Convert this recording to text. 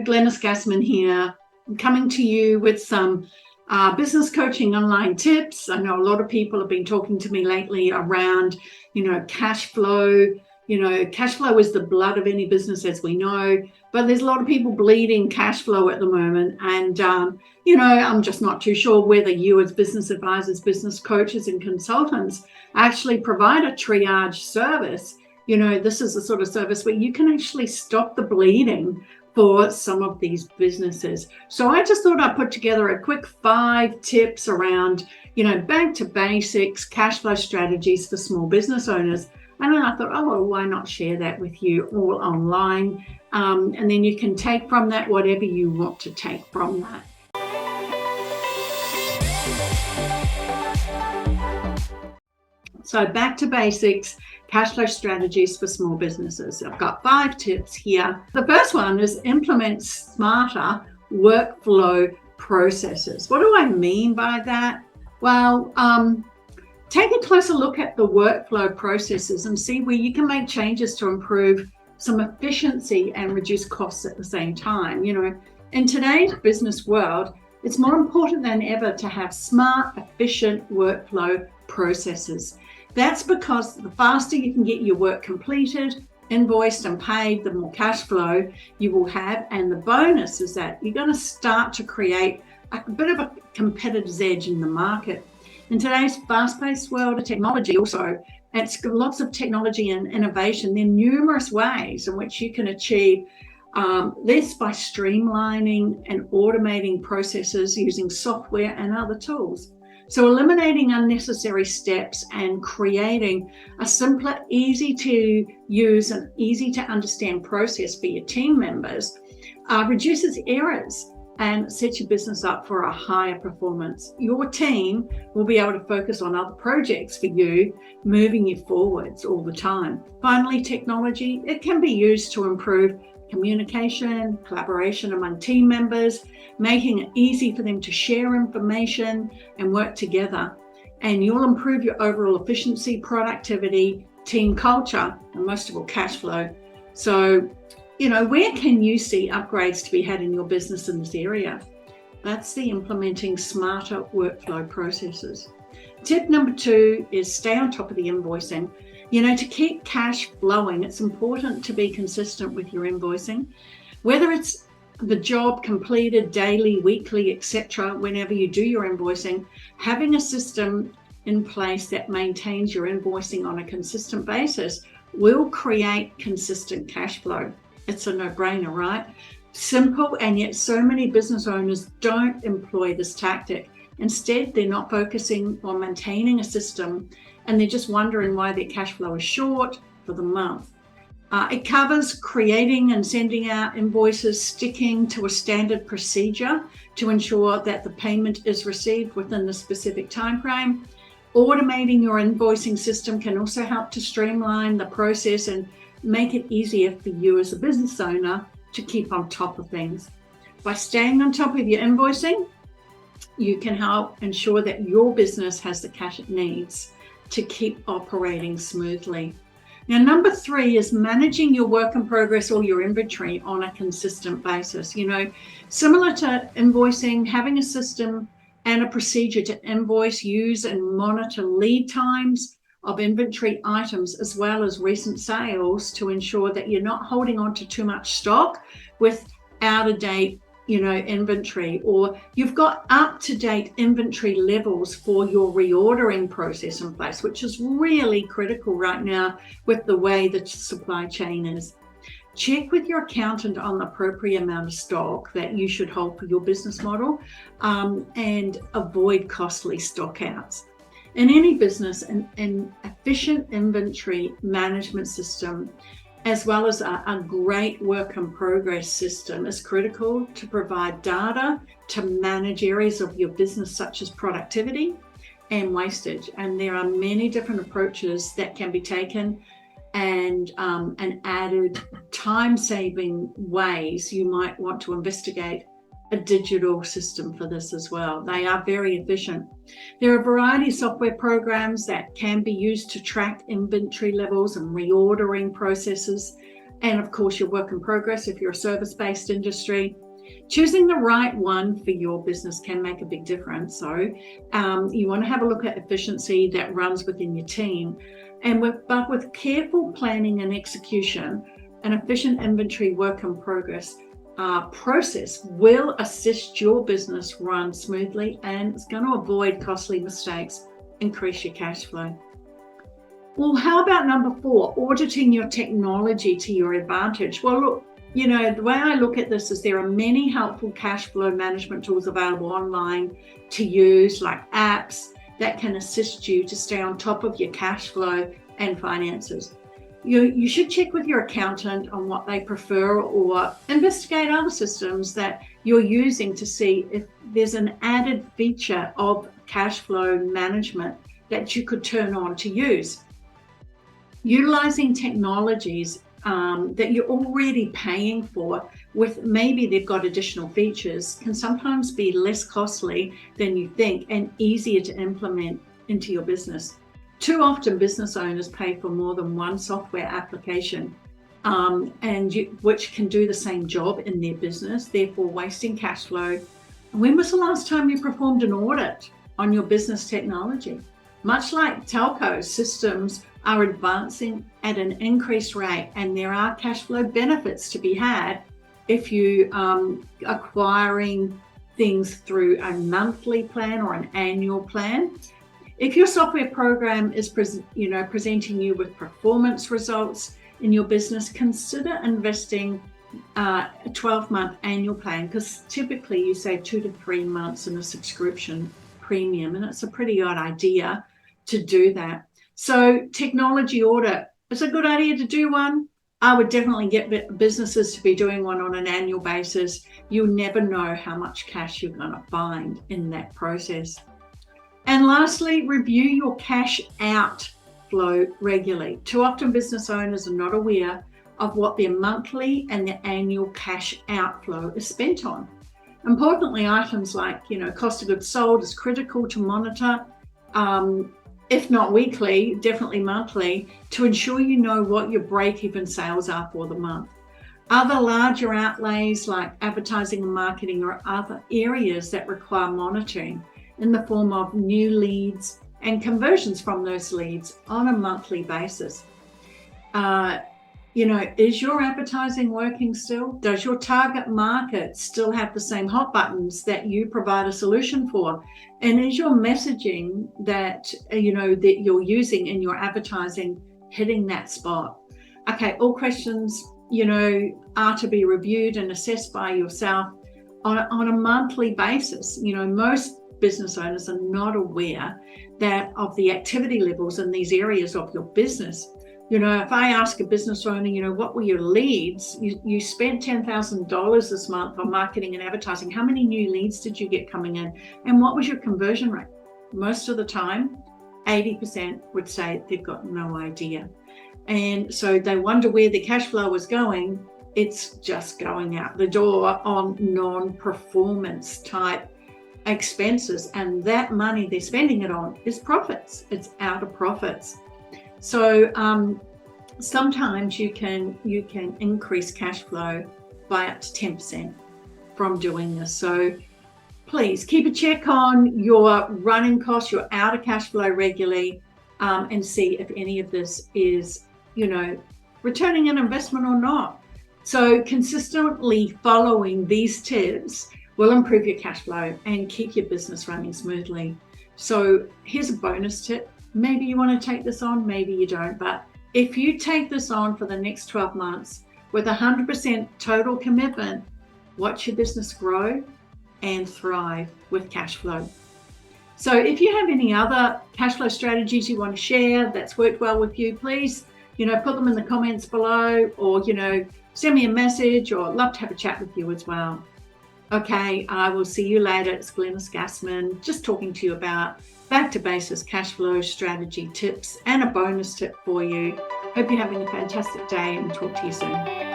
Glenis here. I'm coming to you with some business coaching online tips. I know a lot of people have been talking to me lately around, cash flow. Cash flow is the blood of any business, as we know, but there's a lot of people bleeding cash flow at the moment. And, I'm just not too sure whether you as business advisors, business coaches and consultants actually provide a triage service. This is the sort of service where you can actually stop the bleeding for some of these businesses. So I just thought I'd put together a quick 5 tips around, back to basics, cash flow strategies for small business owners. And then I thought, why not share that with you all online? And then you can take from that whatever you want to take from that. So back to basics, cash flow strategies for small businesses. I've got 5 tips here. The first one is implement smarter workflow processes. What do I mean by that? Well, take a closer look at the workflow processes and see where you can make changes to improve some efficiency and reduce costs at the same time. In today's business world, it's more important than ever to have smart, efficient workflow processes. That's because the faster you can get your work completed, invoiced and paid, the more cash flow you will have. And the bonus is that you're going to start to create a bit of a competitor's edge in the market. In today's fast-paced world of technology also, it's lots of technology and innovation. There are numerous ways in which you can achieve this by streamlining and automating processes using software and other tools. So eliminating unnecessary steps and creating a simpler, easy to use and easy to understand process for your team members reduces errors and sets your business up for a higher performance. Your team will be able to focus on other projects for you, moving you forwards all the time. Finally, technology, it can be used to improve communication, collaboration among team members, making it easy for them to share information and work together. And you'll improve your overall efficiency, productivity, team culture, and most of all, cash flow. So, where can you see upgrades to be had in your business in this area? That's the implementing smarter workflow processes. Tip number 2 is stay on top of the invoicing. To keep cash flowing, it's important to be consistent with your invoicing, whether it's the job completed daily, weekly, etc. Whenever you do your invoicing, having a system in place that maintains your invoicing on a consistent basis will create consistent cash flow. It's a no-brainer, right? Simple, and yet so many business owners don't employ this tactic. Instead, they're not focusing on maintaining a system, and they're just wondering why their cash flow is short for the month. It covers creating and sending out invoices, sticking to a standard procedure to ensure that the payment is received within the specific time frame. Automating your invoicing system can also help to streamline the process and make it easier for you as a business owner to keep on top of things. By staying on top of your invoicing, you can help ensure that your business has the cash it needs to keep operating smoothly. Now, number 3 is managing your work in progress or your inventory on a consistent basis. Similar to invoicing, having a system and a procedure to invoice, use and monitor lead times of inventory items as well as recent sales to ensure that you're not holding on to too much stock with out-of-date inventory, or you've got up-to-date inventory levels for your reordering process in place, which is really critical right now with the way the supply chain is. Check with your accountant on the appropriate amount of stock that you should hold for your business model and avoid costly stock outs. In any business, an efficient inventory management system as well as a great work in progress system is critical to provide data to manage areas of your business such as productivity and wastage. And there are many different approaches that can be taken and added time-saving ways you might want to investigate a digital system for this as well. They are very efficient. There are a variety of software programs that can be used to track inventory levels and reordering processes and of course your work in progress if you're a service-based industry. Choosing the right one for your business can make a big difference. So you want to have a look at efficiency that runs within your team. But with careful planning and execution, an efficient inventory work in progress process will assist your business run smoothly, and it's going to avoid costly mistakes, increase your cash flow. Well, how about number 4, auditing your technology to your advantage? Well, look, the way I look at this is there are many helpful cash flow management tools available online to use, like apps that can assist you to stay on top of your cash flow and finances. You should check with your accountant on what they prefer, or investigate other systems that you're using to see if there's an added feature of cash flow management that you could turn on to use. Utilizing technologies that you're already paying for, with maybe they've got additional features, can sometimes be less costly than you think and easier to implement into your business. Too often business owners pay for more than one software application which can do the same job in their business, therefore wasting cash flow. When was the last time you performed an audit on your business technology? Much like telco systems are advancing at an increased rate, and there are cash flow benefits to be had if you acquiring things through a monthly plan or an annual plan. If your software program is presenting you with performance results in your business, consider investing a 12-month annual plan, because typically you save 2 to 3 months in a subscription premium, and it's a pretty odd idea to do that. So technology audit, it's a good idea to do one. I would definitely get businesses to be doing one on an annual basis. You'll never know how much cash you're going to find in that process. And lastly, review your cash outflow regularly. Too often business owners are not aware of what their monthly and their annual cash outflow is spent on. Importantly, items like cost of goods sold is critical to monitor, if not weekly, definitely monthly, to ensure you know what your break-even sales are for the month. Other larger outlays like advertising and marketing are other areas that require monitoring in the form of new leads and conversions from those leads on a monthly basis. Is your advertising working still? Does your target market still have the same hot buttons that you provide a solution for? And is your messaging that that you're using in your advertising hitting that spot? Okay, all questions are to be reviewed and assessed by yourself on a monthly basis. Most business owners are not aware of the activity levels in these areas of your business. If I ask a business owner, what were your leads? You spent $10,000 this month on marketing and advertising. How many new leads did you get coming in? And what was your conversion rate? Most of the time, 80% would say they've got no idea. And so they wonder where the cash flow is going. It's just going out the door on non-performance type expenses. And that money they're spending it on is profits. It's out of profits. So sometimes you can increase cash flow by up to 10% from doing this. So please keep a check on your running costs, your outer cash flow regularly, and see if any of this is, returning an investment or not. So consistently following these tips will improve your cash flow and keep your business running smoothly. So here's a bonus tip. Maybe you want to take this on, maybe you don't. But if you take this on for the next 12 months with 100% total commitment, watch your business grow and thrive with cash flow. So if you have any other cash flow strategies you want to share that's worked well with you, please, put them in the comments below, or, send me a message, or I'd love to have a chat with you as well. Okay, I will see you later. It's Glenis Gassman, just talking to you about back to basics cash flow strategy tips and a bonus tip for you. Hope you're having a fantastic day, and talk to you soon.